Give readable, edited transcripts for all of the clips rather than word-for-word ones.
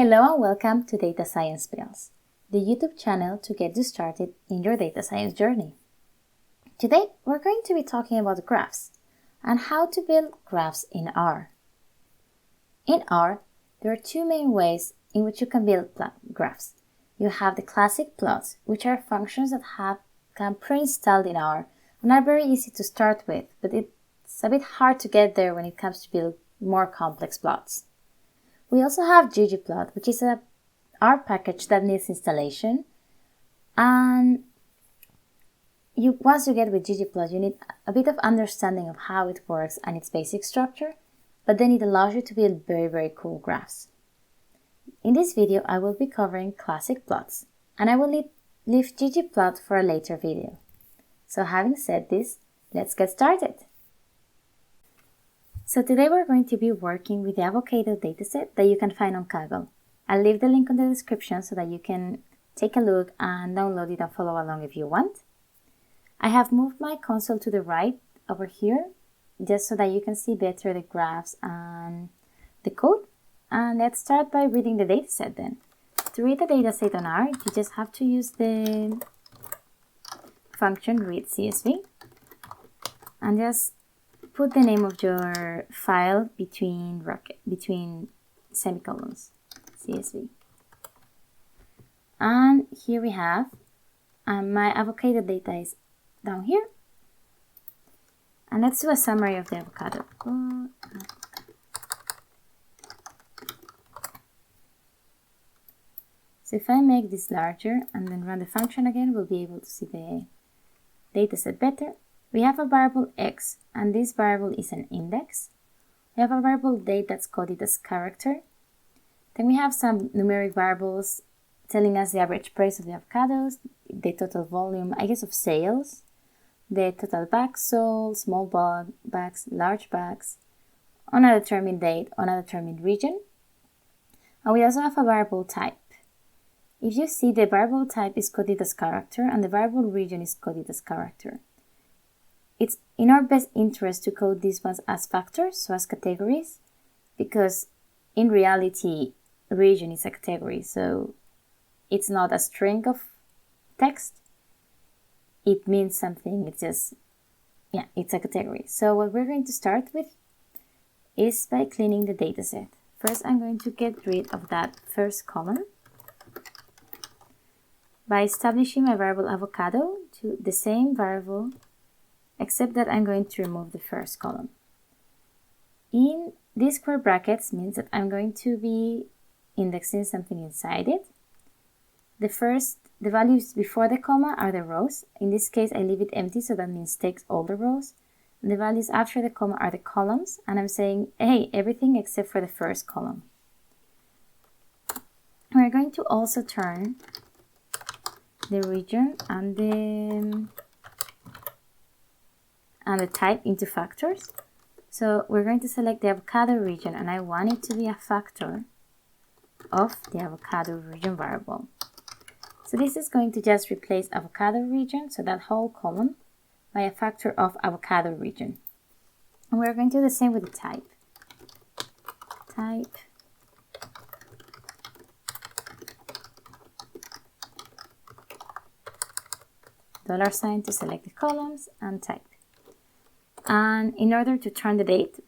Hello and welcome to Data Science Pills, the YouTube channel to get you started in your data science journey. Today, we're going to be talking about graphs and how to build graphs in R. In R, there are two main ways in which you can build graphs. You have the classic plots, which are functions that come pre-installed in R and are very easy to start with, but it's a bit hard to get there when it comes to build more complex plots. We also have ggplot, which is a R package that needs installation. And once you get with ggplot, you need a bit of understanding of how it works and its basic structure, but then it allows you to build very, very cool graphs. In this video, I will be covering classic plots, and I will leave ggplot for a later video. So having said this, let's get started. So today we're going to be working with the avocado dataset that you can find on Kaggle. I'll leave the link in the description so that you can take a look and download it and follow along if you want. I have moved my console to the right over here just so that you can see better the graphs and the code. And let's start by reading the dataset then. To read the dataset on R, you just have to use the function read CSV and just put the name of your file between semicolons, CSV. And here we have my avocado data is down here. And let's do a summary of the avocado. So if I make this larger and then run the function again, we'll be able to see the dataset better. We have a variable x, and this variable is an index. We have a variable date that's coded as character. Then we have some numeric variables telling us the average price of the avocados, the total volume, I guess, of sales, the total bags sold, small bags, large bags, on a determined date, on a determined region. And we also have a variable type. If you see, the variable type is coded as character and the variable region is coded as character. It's in our best interest to code these ones as factors, so as categories, because in reality, region is a category, so it's not a string of text. It means something, it's just, it's a category. So what we're going to start with is by cleaning the dataset. First, I'm going to get rid of that first column by establishing my variable avocado to the same variable, except that I'm going to remove the first column. In these square brackets means that I'm going to be indexing something inside it. The values before the comma are the rows. In this case, I leave it empty, so that means takes all the rows. And the values after the comma are the columns, and I'm saying, hey, everything except for the first column. We're going to also turn the region and the type into factors. So we're going to select the avocado region, and I want it to be a factor of the avocado region variable. So this is going to just replace avocado region, so that whole column, by a factor of avocado region. And we're going to do the same with the type. Type $sign to select the columns and type. And in order to turn the date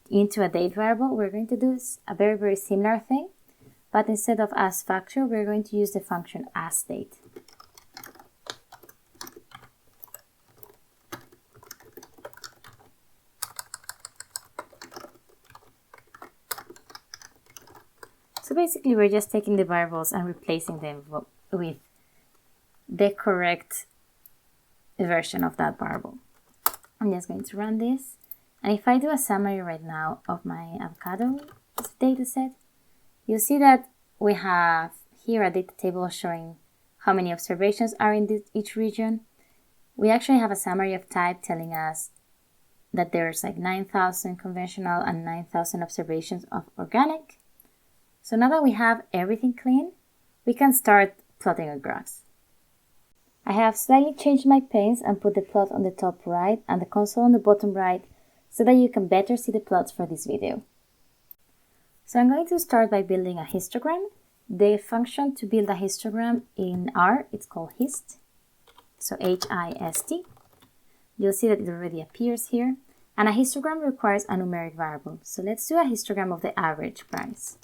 into a date variable, we're going to do a very, very similar thing, but instead of as factor, we're going to use the function as date. So basically, we're just taking the variables and replacing them with the correct version of that variable. I'm just going to run this, and if I do a summary right now of my avocado dataset, you'll see that we have here a data table showing how many observations are in each region. We actually have a summary of type telling us that there's like 9,000 conventional and 9,000 observations of organic. So now that we have everything clean, we can start plotting our graphs. I have slightly changed my panes and put the plot on the top right and the console on the bottom right so that you can better see the plots for this video. So I'm going to start by building a histogram. The function to build a histogram in R, it's called hist, so H-I-S-T. You'll see that it already appears here. And a histogram requires a numeric variable. So let's do a histogram of the average price.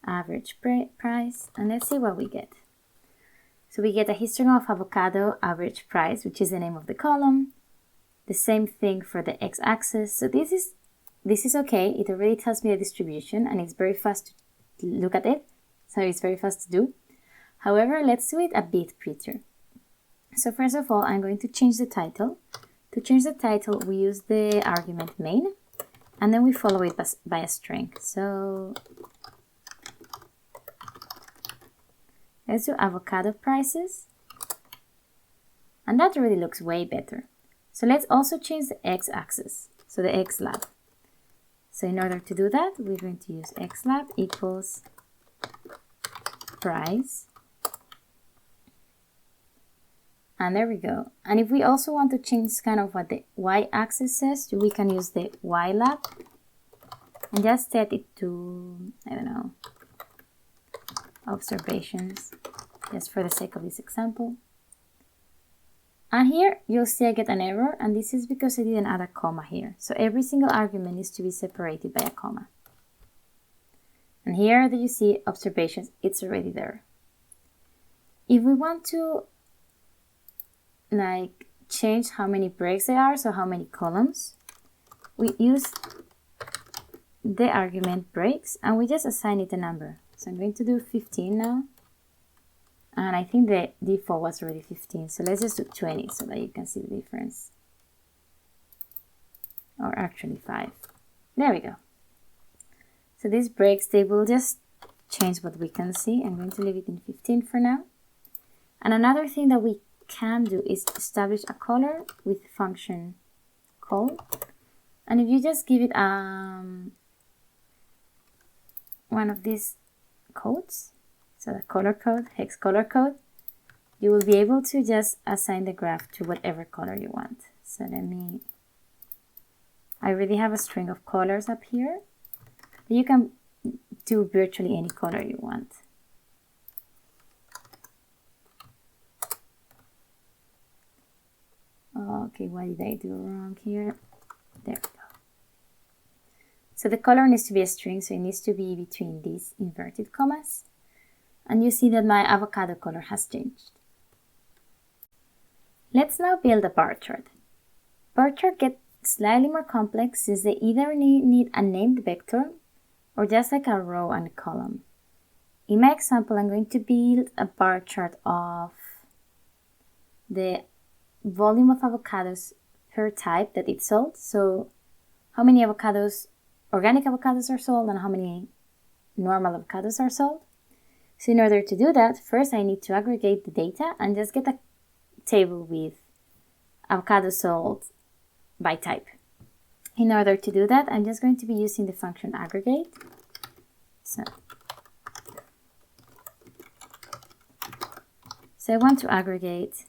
Average price, and let's see what we get. So we get a histogram of avocado average price, which is the name of the column. The same thing for the x-axis. So this is okay. It already tells me the distribution, and it's very fast to look at it. So it's very fast to do. However, let's do it a bit prettier. So first of all, I'm going to change the title. To change the title, we use the argument main, and then we follow it by a string. So let's do avocado prices. And that really looks way better. So let's also change the x-axis, so the xlab. So in order to do that, we're going to use xlab equals price. And there we go. And if we also want to change kind of what the y-axis says, we can use the ylab and just set it to, I don't know, observations, just for the sake of this example. And here you'll see I get an error, and this is because I didn't add a comma here. So every single argument needs to be separated by a comma. And here that you see observations, it's already there. If we want to like change how many breaks there are, so how many columns, we use the argument breaks and we just assign it a number. So I'm going to do 15 now, and I think the default was already 15, so let's just do 20 so that you can see the difference, or actually 5. There we go. So these breaks, they will just change what we can see. I'm going to leave it in 15 for now. And another thing that we can do is establish a color with function call, and if you just give it one of these codes, so the color code, hex color code, you will be able to just assign the graph to whatever color you want. So I already have a string of colors up here, but you can do virtually any color you want. Okay, what did I do wrong here? There we go. So the color needs to be a string, so it needs to be between these inverted commas. And you see that my avocado color has changed. Let's now build a bar chart. Bar chart get slightly more complex since they either need a named vector or just like a row and a column. In my example, I'm going to build a bar chart of the volume of avocados per type that it's sold. So how many avocados, organic avocados are sold and how many normal avocados are sold. So in order to do that, first I need to aggregate the data and just get a table with avocados sold by type. In order to do that, I'm just going to be using the function aggregate. So I want to aggregate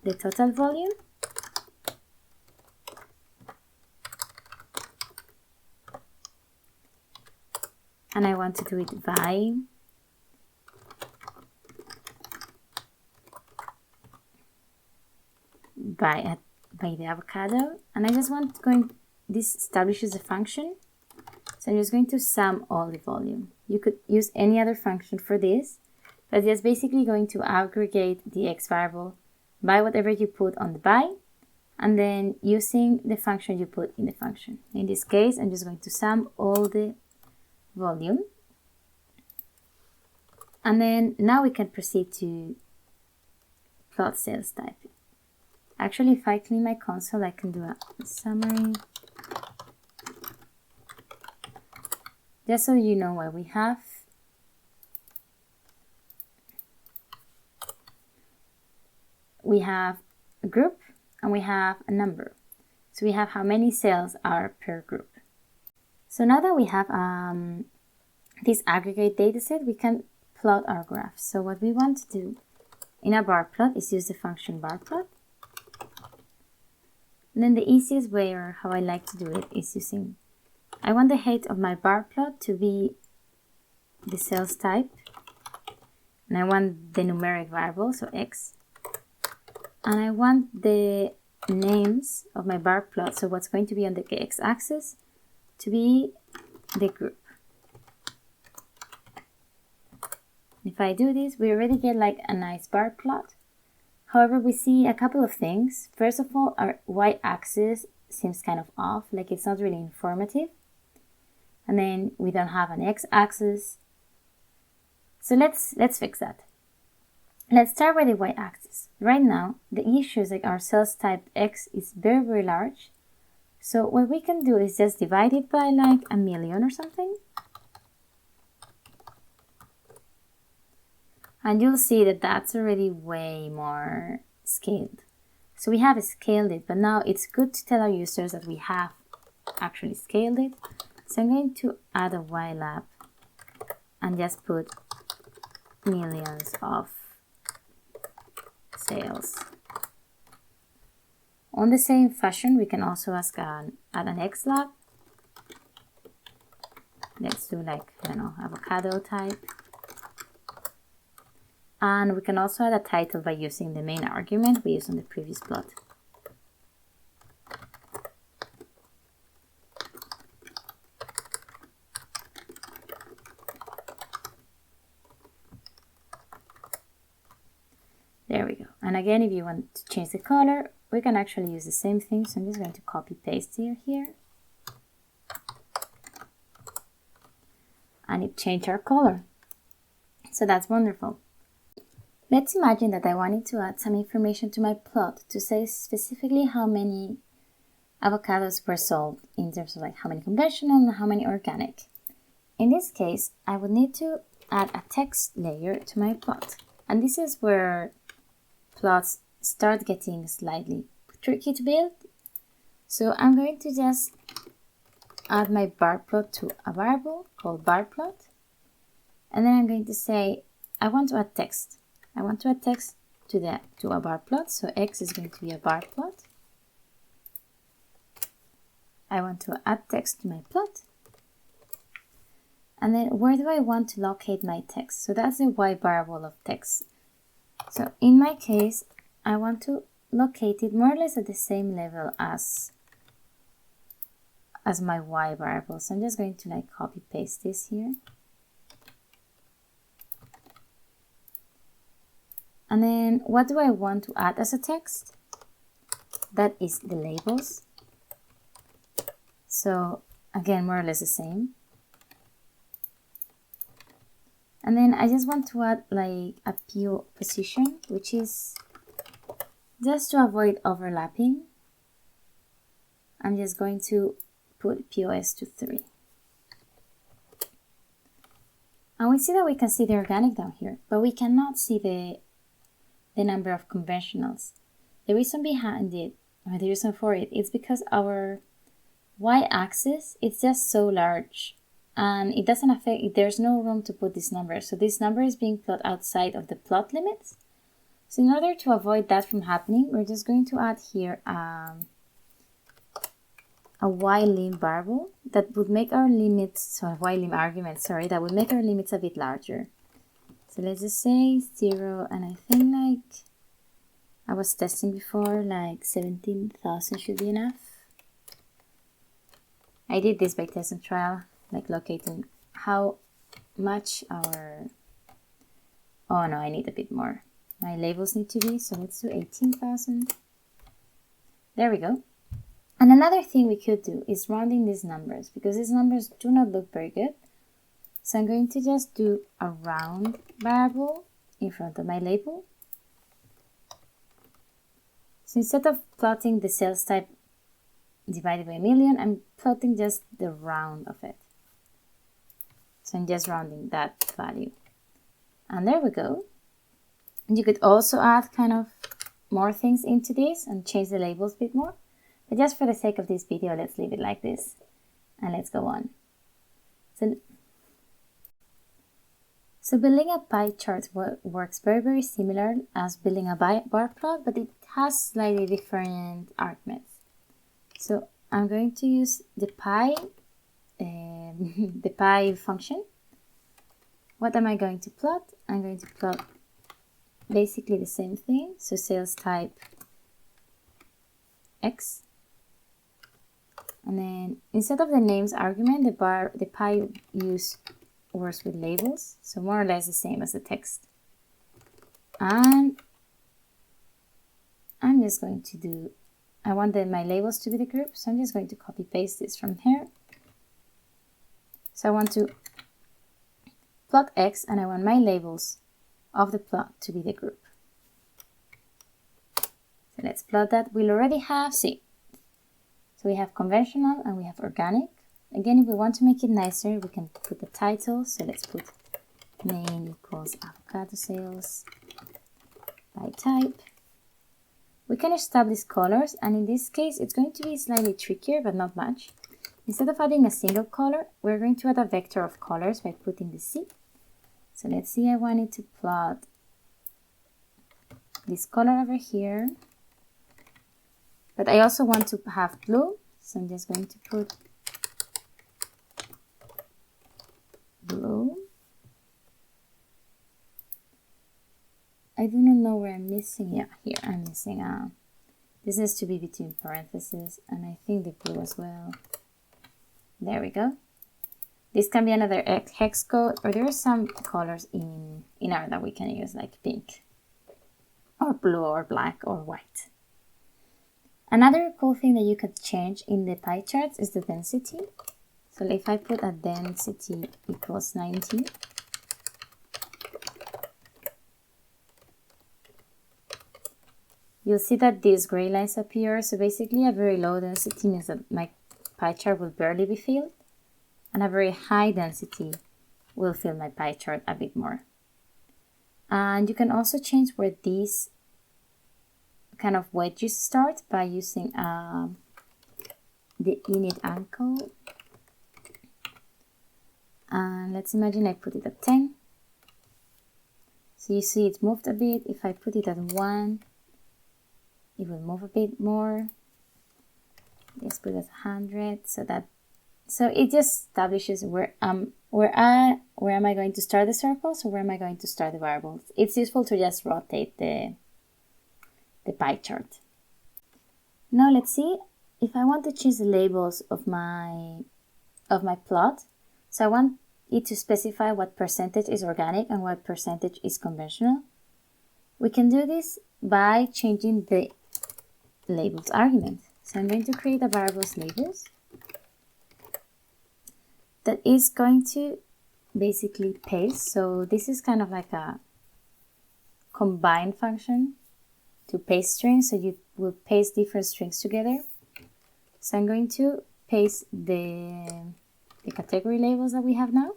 the total volume and I want to do it by the avocado, and I just want this establishes a function, so I'm just going to sum all the volume. You could use any other function for this, but it's basically going to aggregate the x variable by whatever you put on the by, and then using the function you put in the function. In this case, I'm just going to sum all the volume. And then now we can proceed to plot sales type. Actually, if I clean my console, I can do a summary. Just so you know what we have. We have a group and we have a number. So we have how many sales are per group. So now that we have this aggregate dataset, we can plot our graph. So what we want to do in a bar plot is use the function barplot. And then the easiest way, or how I like to do it, is using I want the height of my bar plot to be the sales type, and I want the numeric variable, so x, and I want the names of my bar plot, so what's going to be on the x-axis, to be the group. If I do this, we already get like a nice bar plot. However, we see a couple of things. First of all, our y-axis seems kind of off, like it's not really informative. And then we don't have an x-axis. So let's fix that. Let's start with the y-axis. Right now, the issue is like our sales type x is very, very large. So what we can do is just divide it by like 1,000,000 or something. And you'll see that that's already way more scaled. So we have scaled it, but now it's good to tell our users that we have actually scaled it. So I'm going to add a ylab and just put millions of sales. On the same fashion, we can also add an xlab. Let's do like, I don't know, avocado type. And we can also add a title by using the main argument we used on the previous plot. There we go. And again, if you want to change the color, we can actually use the same thing. So I'm just going to copy paste here. And it changed our color. So that's wonderful. Let's imagine that I wanted to add some information to my plot to say specifically how many avocados were sold in terms of like how many conventional and how many organic. In this case, I would need to add a text layer to my plot. And this is where plots start getting slightly tricky to build. So I'm going to just add my bar plot to a variable called barplot. And then I'm going to say, I want to add text. I want to add text to a bar plot, so x is going to be a bar plot. I want to add text to my plot. And then where do I want to locate my text? So that's the y variable of text. So in my case, I want to locate it more or less at the same level as my y variable. So I'm just going to like copy paste this here. And then what do I want to add as a text? That is the labels. So again, more or less the same. And then I just want to add like a PO position, which is just to avoid overlapping. I'm just going to put POS to 3. And we see that we can see the organic down here, but we cannot see the number of conventionals. The reason behind it, or the reason for it, is because our y-axis is just so large and it doesn't affect, there's no room to put this number. So this number is being plotted outside of the plot limits. So in order to avoid that from happening, we're just going to add here a ylim variable that would make our limits, so ylim argument, sorry, that would make our limits a bit larger. So let's just say 0, and I think like I was testing before, like 17,000 should be enough. I did this by test and trial, like locating how much our, oh no, I need a bit more. My labels need to be, so let's do 18,000. There we go. And another thing we could do is rounding these numbers, because these numbers do not look very good. So I'm going to just do a round variable in front of my label. So instead of plotting the sales type divided by 1,000,000, I'm plotting just the round of it. So I'm just rounding that value. And there we go. And you could also add kind of more things into this and change the labels a bit more. But just for the sake of this video, let's leave it like this. And let's go on. So building a pie chart works very, very similar as building a bar plot, but it has slightly different arguments. So I'm going to use the pie the pie function. What am I going to plot? I'm going to plot basically the same thing. So sales type X. And then instead of the names argument, the pie works with labels. So more or less the same as the text. And I'm just going to do, I want my labels to be the group. So I'm just going to copy paste this from here. So I want to plot X and I want my labels of the plot to be the group. So let's plot that. We'll already have, see, so we have conventional and we have organic. Again, if we want to make it nicer, we can put the title. So let's put main equals avocado sales by type. We can establish colors, and in this case, it's going to be slightly trickier, but not much. Instead of adding a single color, we're going to add a vector of colors by putting the C. So let's see, I wanted to plot this color over here, but I also want to have blue, so I'm just going to put blue. I do not know where I'm missing. Yeah, here I'm missing. This has to be between parentheses, and I think the blue as well. There we go. This can be another hex code, or there are some colors in R that we can use, like pink, or blue, or black, or white. Another cool thing that you could change in the pie charts is the density. So if I put a density equals 90, you'll see that these gray lines appear. So basically a very low density means that my pie chart will barely be filled, and a very high density will fill my pie chart a bit more. And you can also change where these kind of wedges start by using the init angle. And let's imagine I put it at 10. So you see it moved a bit. If I put it at 1, it will move a bit more. Let's put it at 100. So it just establishes where am I going to start the circles, or where am I going to start the variables. It's useful to just rotate the pie chart. Now let's see if I want to change the labels of my plot. So I want it to specify what percentage is organic and what percentage is conventional. We can do this by changing the labels argument. So I'm going to create a variables labels that is going to basically paste. So this is kind of like a combine function to paste strings. So you will paste different strings together. So I'm going to paste the category labels that we have now.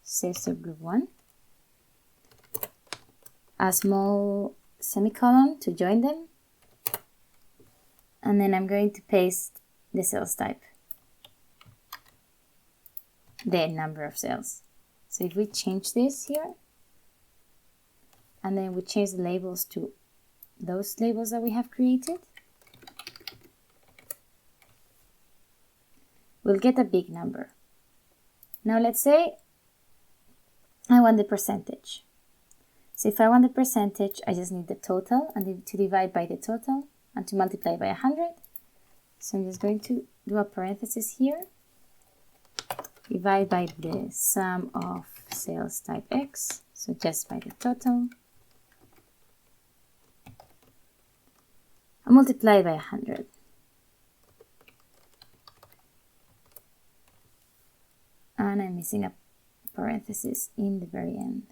Say subgroup 1. A small semicolon to join them. And then I'm going to paste the sales type, the number of sales. So if we change this here, and then we change the labels to those labels that we have created, we'll get a big number. Now let's say I want the percentage. So if I want the percentage, I just need the total, and to divide by the total, and to multiply by 100. So I'm just going to do a parenthesis here, divide by the sum of sales type X, so just by the total, and multiply by 100. And I'm missing a parenthesis in the very end.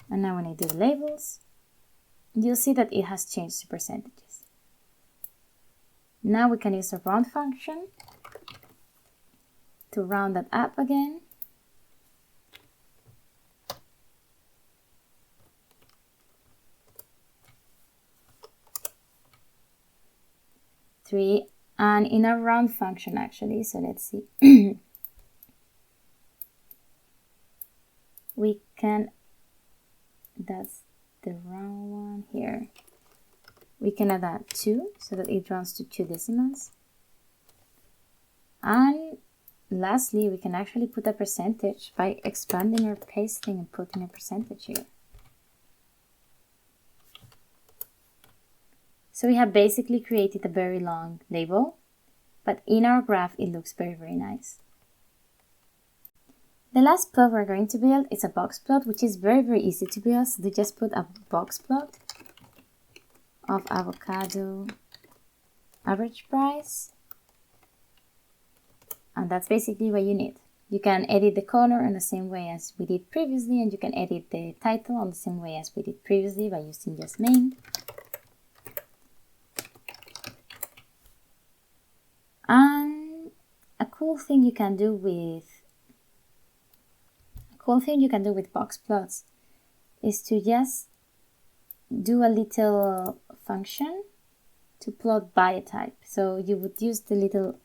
And now when I do the labels, you'll see that it has changed to percentages. Now we can use a round function to round that up again. And in a round function actually, so let's see. We can, that's the wrong one here. We can add that 2 so that it runs to 2 decimals. And lastly, we can actually put a percentage by expanding or pasting and putting a percentage here. So we have basically created a very long label, but in our graph it looks very, very nice. The last plot we're going to build is a box plot, which is very, very easy to build. So we just put a box plot of avocado average price. And that's basically what you need. You can edit the color in the same way as we did previously, and you can edit the title on the same way as we did previously by using just main. And a cool thing you can do with Boxplots is to just do a little function to plot by a type. So you would use the little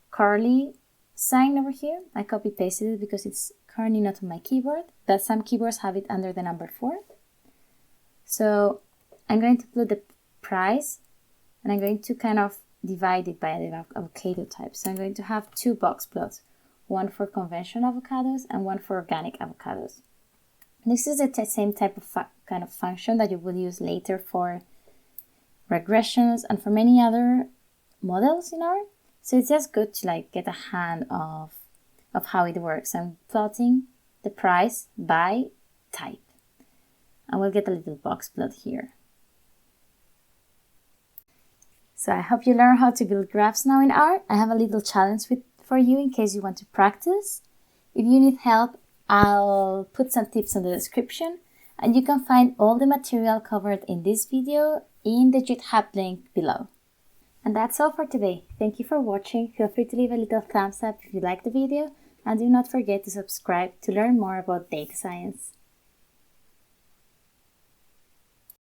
curly sign over here. I copy pasted it because it's currently not on my keyboard, but some keyboards have it under the number 4. So I'm going to plot the price, and I'm going to kind of divide it by the avocado type. So I'm going to have 2 box plots, one for conventional avocados and one for organic avocados. This is the same type of kind of function that you will use later for regressions and for many other models in R. So it's just good to get a hand of how it works. I'm plotting the price by type, and we'll get a little box plot here. So I hope you learn how to build graphs now in R. I have a little challenge for you in case you want to practice. If you need help, I'll put some tips in the description, and you can find all the material covered in this video in the GitHub link below. And that's all for today. Thank you for watching. Feel free to leave a little thumbs up if you liked the video, and do not forget to subscribe to learn more about data science.